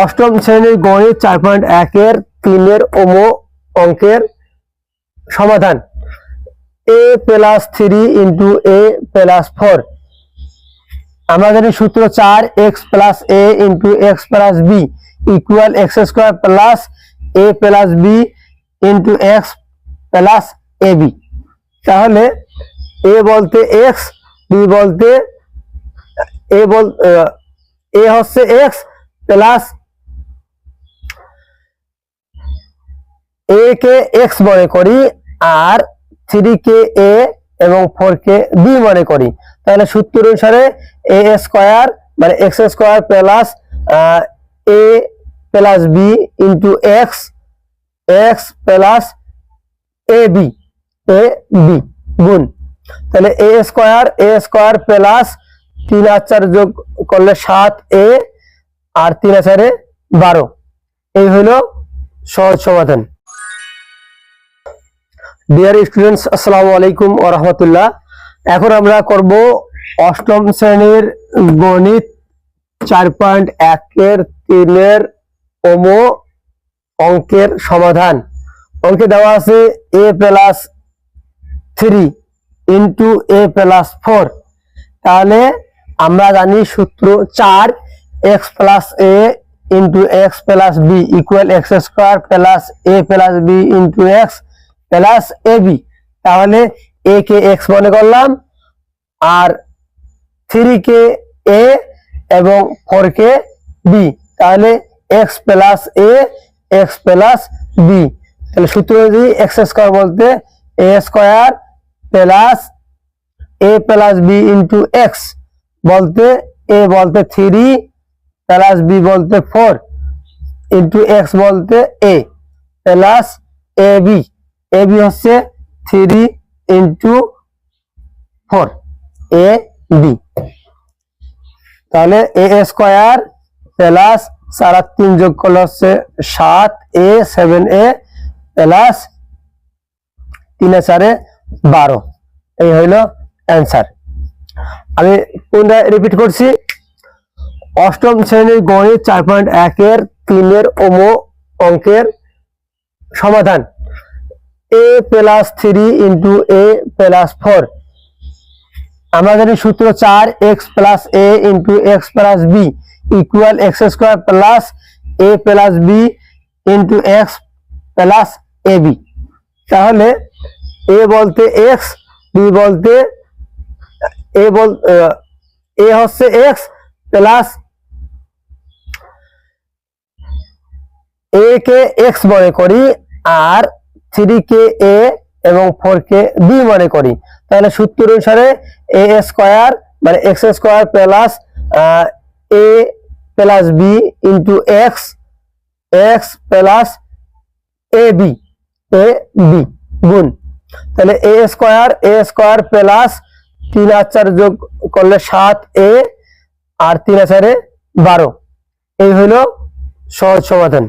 অষ্টম শ্রেণীর গণিত 4.1 এর 3 এর অঙ্কের সমাধান। a + 3 * a + 4। আমরা জানি সূত্র 4x + a * x + b = x² + a + b * x + ab। তাহলে a বলতে x, b বলতে a হচ্ছে x plus a K x মনে করি আর 3 কে a এবং 4 কে b মনে করি। তাহলে সূত্র অনুসারে a² মানে x² plus a plus b into x plus ab গুণ। তাহলে a² প্লাস 3 আর 4 যোগ করলে 7a আর 3 আর 4 12। এই হলো সহজ সমাধান। ডিয়ার স্টুডেন্টস, আসসালামু আলাইকুম ওয়া রাহমাতুল্লাহ। এখন আমরা করব অষ্টম শ্রেণীর গণিত 4.1 এর 3 এর অঙ্কের সমাধান। অঙ্কে দেওয়া আছে a + 3 * a + 4। তাহলে আমরা জানি সূত্র 4x + a * x + b = x² + a + b * x + ab। তাহলে a কে x মনে করলাম আর 3 কে a এবং 4 কে b। তাহলে x + a x + b। তাহলে সূত্র অনুযায়ী x² বলতে a² plus a plus b into x বলতে a বলতে 3 প্লাস b বলতে 4 ইন্টু x বলতে a প্লাস ab। ab হচ্ছে 3 ইন্টু 4 ab। তাহলে a² প্লাস 4 আর 3 যোগ করলে হচ্ছে 7a 7a প্লাস 3 আর 4 12। এই হইল অ্যান্সার। আমি পুনরায় রিপিট করছি, অষ্টম শ্রেণীর গণিত 4.1 এর 3 এর অঙ্কের সমাধান। a + 3 * a + 4। আমরা জানি সূত্র 4x + a * x + b = x² + a + b * x + ab। তাহলে a বলতে x, b বলতে a হচ্ছে x plus a K x মনে করি আর 3 কে a এবং 4 কে b মনে করি। তাহলে সূত্র অনুসারে a² মানে x² plus a plus b into x plus ab গুণ। তাহলে a² প্লাস 3 আর 4 যোগ করলে 7a আর 3 আর 4 12। এই হলো সহজ সমাধান।